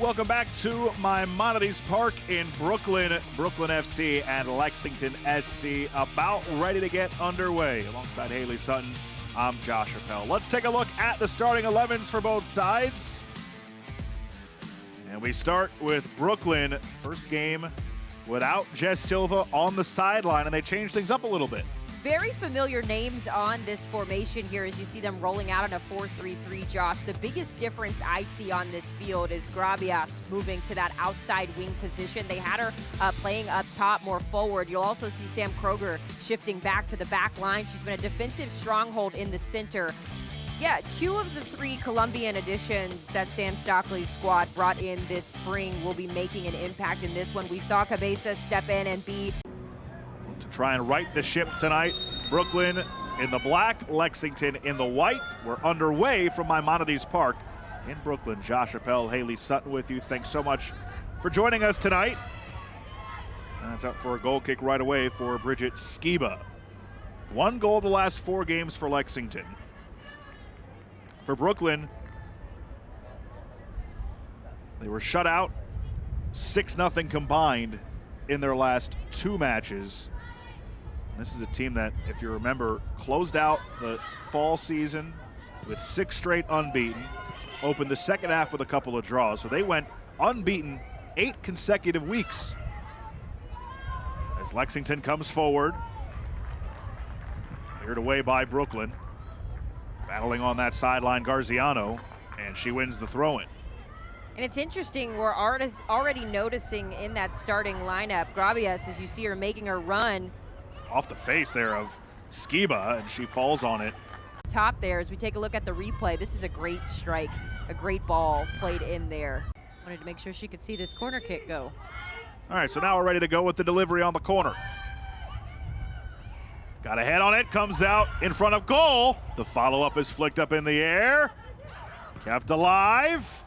Welcome back to Maimonides Park in Brooklyn. Brooklyn FC and Lexington SC about ready to get underway. Alongside Haley Sutton, I'm Josh Appel. Let's take a look at the starting 11s for both sides. And we start with Brooklyn. First game without Jess Silva on the sideline, and they changed things up a little bit. Very familiar names on this formation here as you see them rolling out in a 4-3-3, Josh. The biggest difference I see on this field is Grabias moving to that outside wing position. They had her playing up top more forward. You'll also see Sam Kroger shifting back to the back line. She's been a defensive stronghold in the center. Yeah, 2 of the 3 Colombian additions that Sam Stockley's squad brought in this spring will be making an impact in this one. We saw Cabezas step in and be to try and right the ship tonight. Brooklyn in the black, Lexington in the white. We're underway from Maimonides Park in Brooklyn. Josh Appel, Haley Sutton with you. Thanks so much for joining us tonight. That's up for a goal kick right away for Bridgette Skiba. 1 goal the last 4 games for Lexington. For Brooklyn, they were shut out 6-0 combined in their last 2 matches. This is a team that, if you remember, closed out the fall season with 6 straight unbeaten, opened the second half with a couple of draws. So they went unbeaten 8 consecutive weeks. As Lexington comes forward, cleared away by Brooklyn. Battling on that sideline, Garziano, and she wins the throw-in. And it's interesting, we're already noticing in that starting lineup, Grabias, as you see her making her run. Off the face there of Skiba, and she falls on it. Top there, as we take a look at the replay, this is a great strike, a great ball played in there. Wanted to make sure she could see this corner kick go. All right, so now we're ready to go with the delivery on the corner. Got a head on it, comes out in front of goal. The follow-up is flicked up in the air. Kept alive.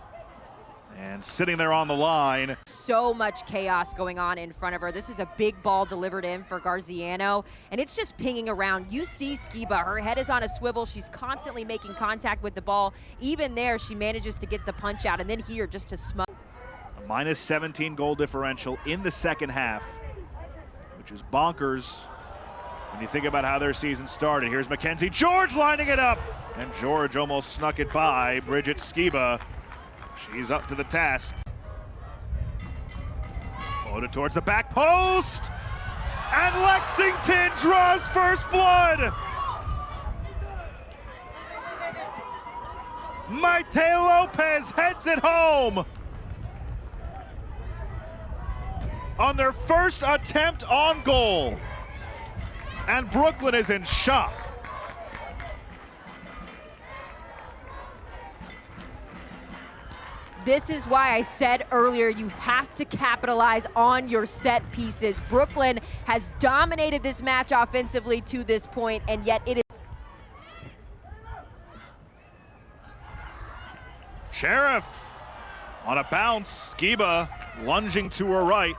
And sitting there on the line. So much chaos going on in front of her. This is a big ball delivered in for Garziano, and it's just pinging around. You see Skiba, her head is on a swivel. She's constantly making contact with the ball. Even there, she manages to get the punch out, and then here just to smother. A -17 goal differential in the second half, which is bonkers when you think about how their season started. Here's Mackenzie, George lining it up, and George almost snuck it by Bridgette Skiba. She's up to the task. Floated towards the back post, and Lexington draws first blood. Maithé López heads it home on their first attempt on goal, and Brooklyn is in shock. This is why I said earlier you have to capitalize on your set pieces. Brooklyn has dominated this match offensively to this point, and yet it is. Scheriff on a bounce. Skiba lunging to her right.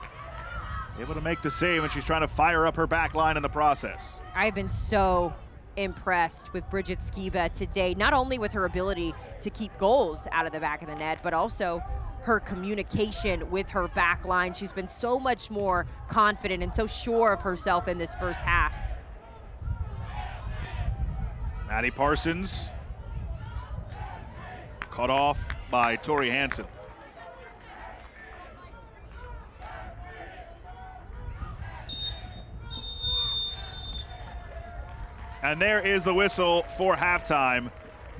Able to make the save, and she's trying to fire up her back line in the process. I've been so impressed with Bridgette Skiba today, not only with her ability to keep goals out of the back of the net, but also her communication with her back line. She's been so much more confident and so sure of herself in this first half. Maddie Parsons cut off by Tori Hansen. And there is the whistle for halftime.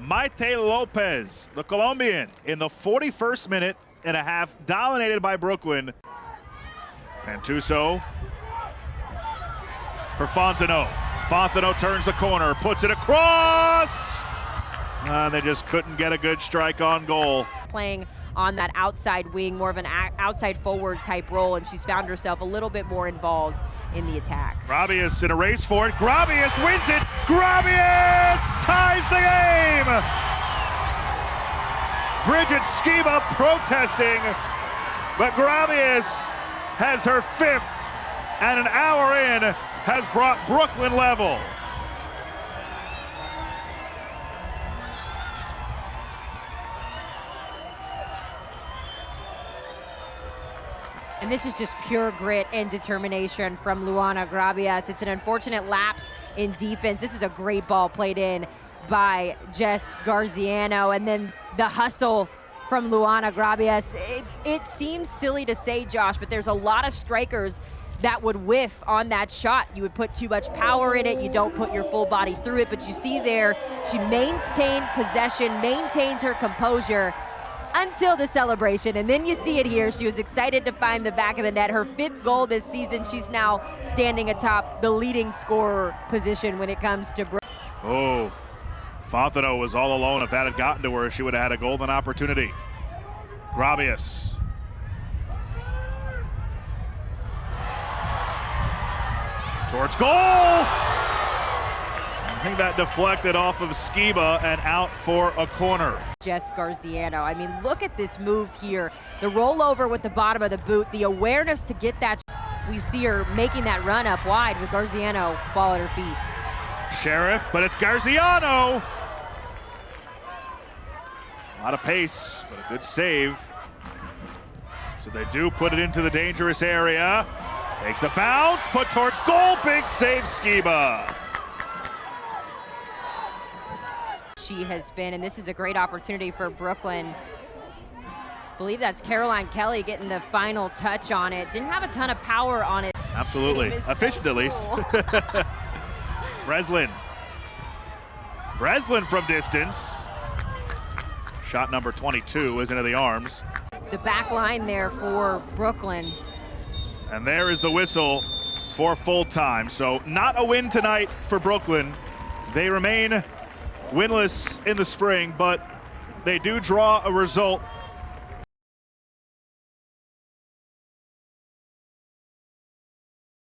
Maithé López, the Colombian, in the 41st minute and a half, dominated by Brooklyn. Pantuso for Fontenot. Fontenot turns the corner, puts it across. They just couldn't get a good strike on goal. Playing on that outside wing, more of an outside forward type role, and she's found herself a little bit more involved in the attack. Grabias in a race for it. Grabias wins it. Grabias ties the game. Bridgette Skiba protesting, but Grabias has her 5th, and an hour in has brought Brooklyn level. And this is just pure grit and determination from Luana Grabias. It's an unfortunate lapse in defense. This is a great ball played in by Jess Garziano. And then the hustle from Luana Grabias. It seems silly to say, Josh, but there's a lot of strikers that would whiff on that shot. You would put too much power in it. You don't put your full body through it. But you see there, she maintained possession, maintains her composure until the celebration. And then you see it here. She was excited to find the back of the net. Her 5th goal this season. She's now standing atop the leading scorer position when it comes to Oh, Fontenot was all alone. If that had gotten to her, she would have had a golden opportunity. Grabias. Towards goal! I think that deflected off of Skiba and out for a corner. Jess Garziano. I mean, look at this move here. The rollover with the bottom of the boot, the awareness to get that. We see her making that run up wide with Garziano ball at her feet. Scheriff, but it's Garziano! A lot of pace, but a good save. So they do put it into the dangerous area. Takes a bounce, put towards goal, big save, Skiba. She has been, and this is a great opportunity for Brooklyn. I believe that's Karoline Kelly getting the final touch on it. Didn't have a ton of power on it. Absolutely, efficient so at least. cool. Breslin. Breslin from distance. Shot number 22 is into the arms. The back line there for Brooklyn. And there is the whistle for full time. So not a win tonight for Brooklyn. They remain winless in the spring, but they do draw a result